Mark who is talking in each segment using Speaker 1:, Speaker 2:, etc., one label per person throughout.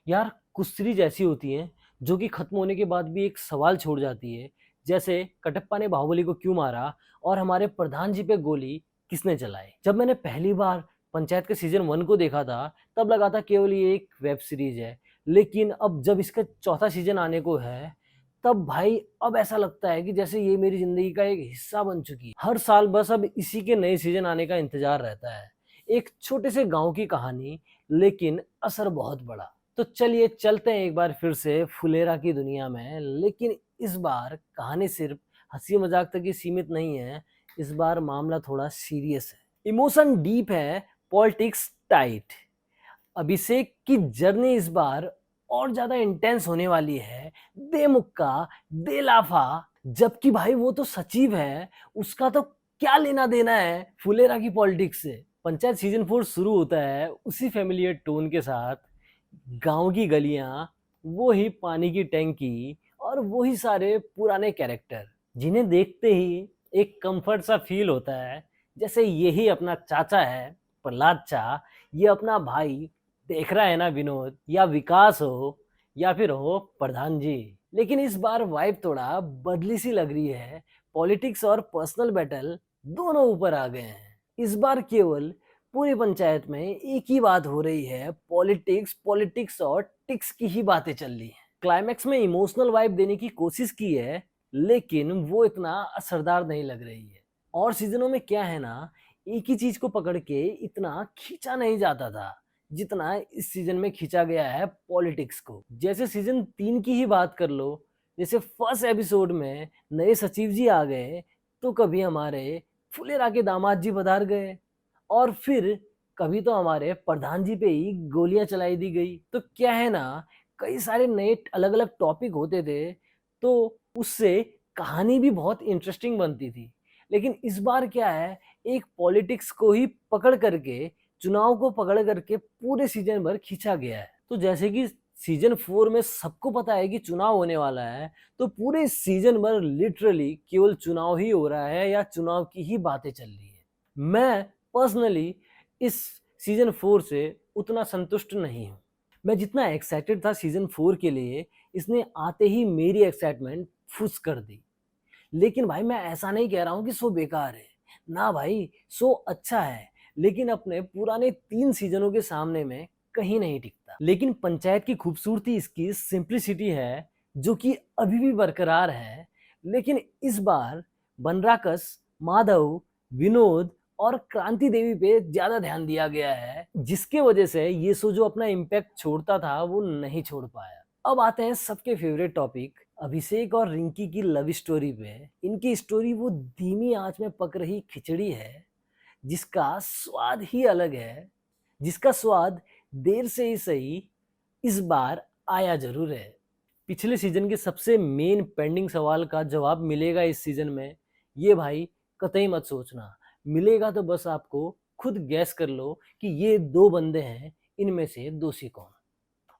Speaker 1: यार कुछ सीरीज ऐसी होती हैं जो कि खत्म होने के बाद भी एक सवाल छोड़ जाती है। जैसे कटप्पा ने बाहुबली को क्यों मारा और हमारे प्रधान जी पे गोली किसने चलाई। जब मैंने पहली बार पंचायत के सीजन 1 को देखा था तब लगा था केवल ये एक वेब सीरीज है, लेकिन अब जब इसका चौथा सीजन आने को है तब भाई अब ऐसा लगता है कि जैसे ये मेरी जिंदगी का एक हिस्सा बन चुकी है। हर साल बस अब इसी के नए सीजन आने का इंतजार रहता है। एक छोटे से गांव की कहानी, लेकिन असर बहुत बड़ा। तो चलिए चलते हैं एक बार फिर से फुलेरा की दुनिया में, लेकिन इस बार कहानी सिर्फ हंसी मजाक तक ही सीमित नहीं है। इस बार मामला थोड़ा सीरियस है, इमोशन डीप है, पॉलिटिक्स टाइट। अभिषेक की जर्नी इस बार और ज्यादा इंटेंस होने वाली है। दे मुक्का, दे लाफा, जबकि भाई वो तो सचिव है, उसका तो क्या लेना देना है फुलेरा की पॉलिटिक्स से। पंचायत सीजन 4 शुरू होता है उसी फेमिलियर टोन के साथ। गांव की गलियां, वो ही पानी की टैंकी और वो ही सारे पुराने कैरेक्टर जिन्हें देखते ही एक कंफर्ट सा फील होता है। जैसे यही अपना चाचा है प्रहलाद चा, ये अपना भाई देख रहा है ना विनोद, या विकास हो या फिर हो प्रधान जी। लेकिन इस बार वाइब थोड़ा बदली सी लग रही है। पॉलिटिक्स और पर्सनल बैटल दोनों ऊपर आ गए हैं। इस बार केवल पूरी पंचायत में एक ही बात हो रही है, पॉलिटिक्स पॉलिटिक्स और टिक्स की ही बातें चल रही है। क्लाइमैक्स में इमोशनल वाइब देने की कोशिश की है, लेकिन वो इतना असरदार नहीं लग रही है। और सीजनों में क्या है ना, एक ही चीज को पकड़ के इतना खींचा नहीं जाता था जितना इस सीजन में खींचा गया है पॉलिटिक्स को। जैसे सीजन 3 की ही बात कर लो, जैसे फर्स्ट एपिसोड में नए सचिव जी आ गए, तो कभी हमारे फुलेरा के दामाद जी पधार गए, और फिर कभी तो हमारे प्रधान जी पे ही गोलियां चलाई दी गई। तो क्या है ना, कई सारे नए अलग अलग टॉपिक होते थे, तो उससे कहानी भी बहुत इंटरेस्टिंग बनती थी। लेकिन इस बार क्या है, एक पॉलिटिक्स को ही पकड़ करके, चुनाव को पकड़ करके पूरे सीजन भर खींचा गया है। तो जैसे कि सीजन 4 में सबको पता है कि चुनाव होने वाला है, तो पूरे सीजन भर लिटरली केवल चुनाव ही हो रहा है या चुनाव की ही बातें चल रही है। मैं पर्सनली इस सीजन 4 से उतना संतुष्ट नहीं हूँ। मैं जितना एक्साइटेड था सीजन 4 के लिए, इसने आते ही मेरी एक्साइटमेंट फुस कर दी। लेकिन भाई मैं ऐसा नहीं कह रहा हूँ कि शो बेकार है, ना भाई, शो अच्छा है, लेकिन अपने पुराने 3 सीजनों के सामने में कहीं नहीं टिकता। लेकिन पंचायत की खूबसूरती इसकी सिंप्लिसिटी है, जो कि अभी भी बरकरार है। लेकिन इस बार बनराकस, माधव, विनोद और क्रांति देवी पे ज्यादा ध्यान दिया गया है, जिसके वजह से ये शो जो अपना इम्पैक्ट छोड़ता था वो नहीं छोड़ पाया। अब आते हैं सबके फेवरेट टॉपिक, अभिषेक और रिंकी की लव स्टोरी पे। इनकी स्टोरी वो धीमी आंच में पक रही खिचड़ी है, जिसका स्वाद ही अलग है, जिसका स्वाद देर से ही सही इस बार आया जरूर है। पिछले सीजन के सबसे मेन पेंडिंग सवाल का जवाब मिलेगा इस सीजन में, ये भाई कतई मत सोचना। मिलेगा तो बस आपको खुद गैस कर लो कि ये दो बंदे हैं, इनमें से दोषी कौन।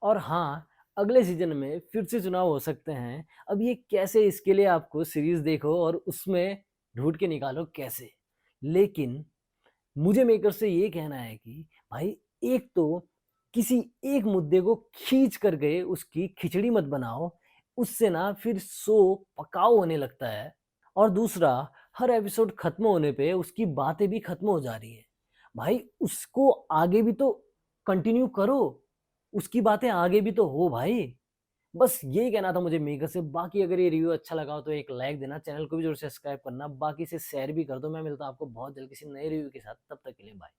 Speaker 1: और हाँ, अगले सीजन में फिर से चुनाव हो सकते हैं। अब ये कैसे, इसके लिए आपको सीरीज देखो और उसमें ढूंढ के निकालो कैसे। लेकिन मुझे मेकर से ये कहना है कि भाई, एक तो किसी एक मुद्दे को खींच कर गए उसकी खिचड़ी मत बनाओ, उससे ना फिर शो पकाऊ होने लगता है। और दूसरा, हर एपिसोड खत्म होने पे उसकी बातें भी खत्म हो जा रही है। भाई उसको आगे भी तो कंटिन्यू करो, उसकी बातें आगे भी तो हो भाई। बस यही कहना था मुझे मेकर से। बाकी अगर ये रिव्यू अच्छा लगा हो तो एक लाइक देना, चैनल को भी जरूर सब्सक्राइब करना, बाकी से शेयर भी कर दो। मैं मिलता हूँ आपको बहुत जल्द किसी नए रिव्यू के साथ, तब तक के लिए बाय।